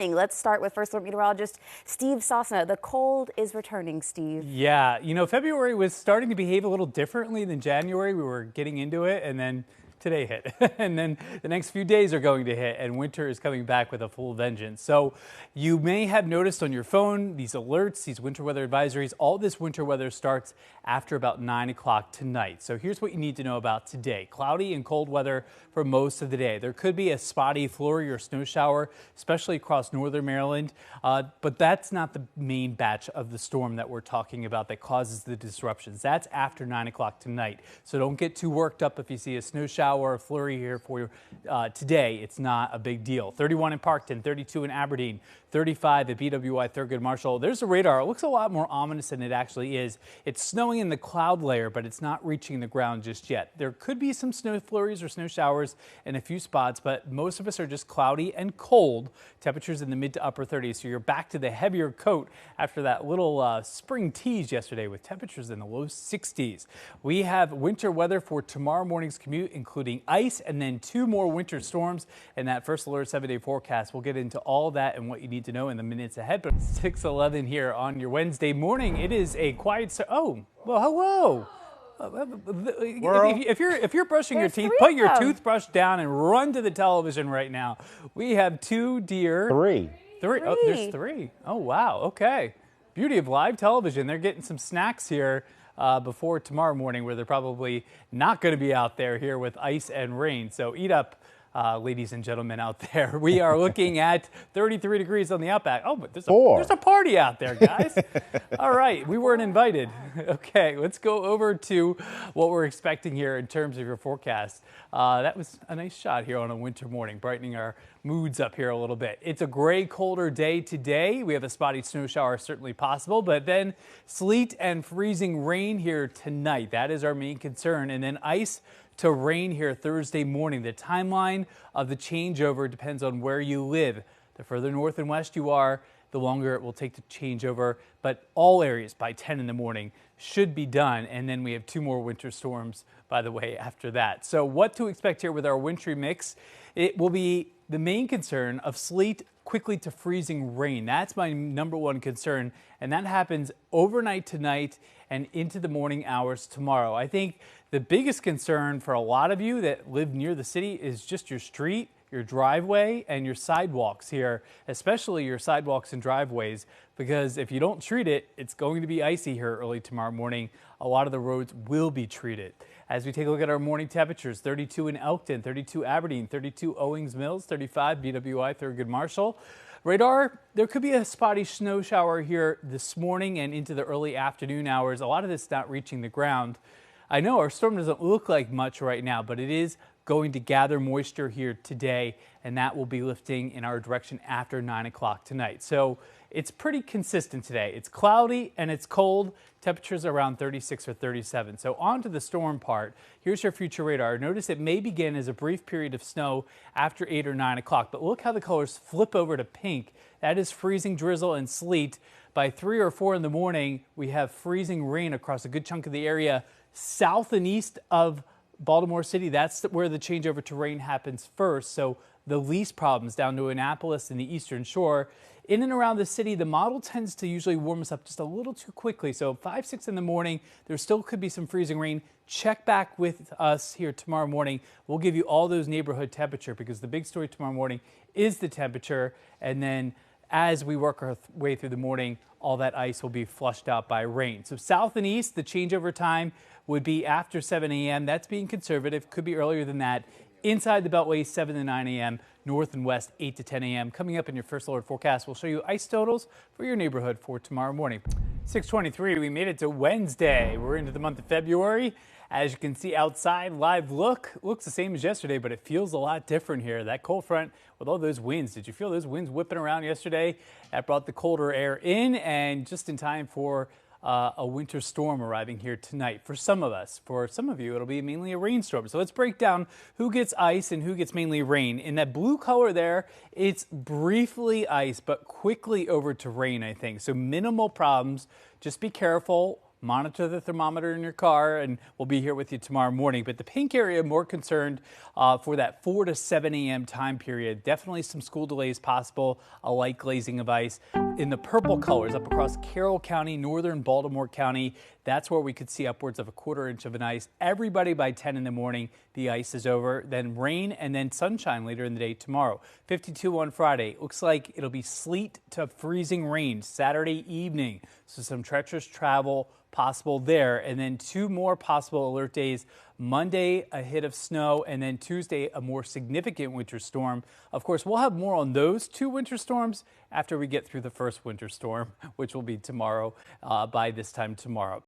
Let's start with First Alert meteorologist Steve Sosna. The cold is returning, Steve. Yeah, February was starting to behave a little differently than January. We were getting into it, and then today hit. And then the next few days are going to hit, and winter is coming back with a full vengeance. So you may have noticed on your phone these alerts, these winter weather advisories. All this winter weather starts after about 9 o'clock tonight. So here's what you need to know about today. Cloudy and cold weather for most of the day. There could be a spotty flurry or snow shower, especially across northern Maryland. But that's not the main batch of the storm that we're talking about that causes the disruptions. That's after 9 o'clock tonight. So don't get too worked up if you see a snow shower or a flurry here for you today. It's not a big deal. 31 in Parkton, 32 in Aberdeen, 35 at BWI Thurgood Marshall. There's a radar. It looks a lot more ominous than it actually is. It's snowing in the cloud layer, but it's not reaching the ground just yet. There could be some snow flurries or snow showers in a few spots, but most of us are just cloudy and cold. Temperatures in the mid to upper 30s. So you're back to the heavier coat after that little spring tease yesterday with temperatures in the low 60s. We have winter weather for tomorrow morning's commute, including ice and then 2 more winter storms in that First Alert 7-day forecast. We'll get into all that and what you need to know in the minutes ahead. But 6:11 here on your Wednesday morning. It is a quiet. Oh, well, hello. If you're brushing your teeth, put your toothbrush down and run to the television right now. We have 2 deer. Three. Oh, there's 3. Oh, wow. Okay. Beauty of live television. They're getting some snacks here before tomorrow morning, where they're probably not going to be out there here with ice and rain. So eat up, ladies and gentlemen out there. We are looking at 33 degrees on the outback. Oh, but there's a party out there, guys. All right, we weren't invited. Okay, let's go over to what we're expecting here in terms of your forecast. That was a nice shot here on a winter morning, brightening our moods up here a little bit. It's a gray, colder day today. We have a spotty snow shower certainly possible, but then sleet and freezing rain here tonight. That is our main concern. And then ice to rain here Thursday morning. The timeline of the changeover depends on where you live. The further north and west you are, the longer it will take to change over. But all areas by 10 in the morning should be done. And then we have 2 more winter storms, by the way, after that. So what to expect here with our wintry mix? It will be the main concern of sleet quickly to freezing rain. That's my number one concern. And that happens overnight tonight and into the morning hours tomorrow. I think the biggest concern for a lot of you that live near the city is just your street, your driveway, and your sidewalks here, especially your sidewalks and driveways, because if you don't treat it, it's going to be icy here early tomorrow morning. A lot of the roads will be treated. As we take a look at our morning temperatures, 32 in Elkton, 32 Aberdeen, 32 Owings Mills, 35 BWI Thurgood Marshall. Radar, there could be a spotty snow shower here this morning and into the early afternoon hours. A lot of this not reaching the ground. I know our storm doesn't look like much right now, but it is going to gather moisture here today, and that will be lifting in our direction after 9 o'clock tonight. So it's pretty consistent today. It's cloudy and it's cold. Temperatures around 36 or 37. So on to the storm part. Here's your future radar. Notice it may begin as a brief period of snow after 8 or 9 o'clock, but look how the colors flip over to pink. That is freezing drizzle and sleet. By 3 or 4 in the morning, we have freezing rain across a good chunk of the area south and east of Baltimore City. That's where the changeover to rain happens first. So the least problems down to Annapolis and the Eastern Shore. In and around the city, the model tends to usually warm us up just a little too quickly. So 5, 6 in the morning, there still could be some freezing rain. Check back with us here tomorrow morning. We'll give you all those neighborhood temperature, because the big story tomorrow morning is the temperature. And then as we work our way through the morning, all that ice will be flushed out by rain. So south and east, the changeover time would be after 7 a.m. That's being conservative. Could be earlier than that. Inside the Beltway, 7 to 9 a.m. North and west, 8 to 10 a.m. Coming up in your First Alert forecast, we'll show you ice totals for your neighborhood for tomorrow morning. 6:23, we made it to Wednesday. We're into the month of February. As you can see outside, live look looks the same as yesterday, but it feels a lot different here. That cold front with all those winds. Did you feel those winds whipping around yesterday? That brought the colder air in, and just in time for a winter storm arriving here tonight for some of us. For some of you, it'll be mainly a rainstorm. So let's break down who gets ice and who gets mainly rain. In that blue color there, it's briefly ice, but quickly over to rain, I think. So minimal problems. Just be careful Monitor the thermometer in your car, and we'll be here with you tomorrow morning. But the pink area, more concerned for that 4 to 7 a.m. time period. Definitely some school delays possible, a light glazing of ice. In the purple colors up across Carroll County, northern Baltimore County, that's where we could see upwards of a 1/4 inch of an ice. Everybody by 10 in the morning, the ice is over. Then rain and then sunshine later in the day tomorrow. 52 on Friday. Looks like it'll be sleet to freezing rain Saturday evening. So some treacherous travel possible there. And then 2 more possible alert days. Monday, a hit of snow, and then Tuesday, a more significant winter storm. Of course, we'll have more on those 2 winter storms after we get through the first winter storm, which will be tomorrow by this time tomorrow.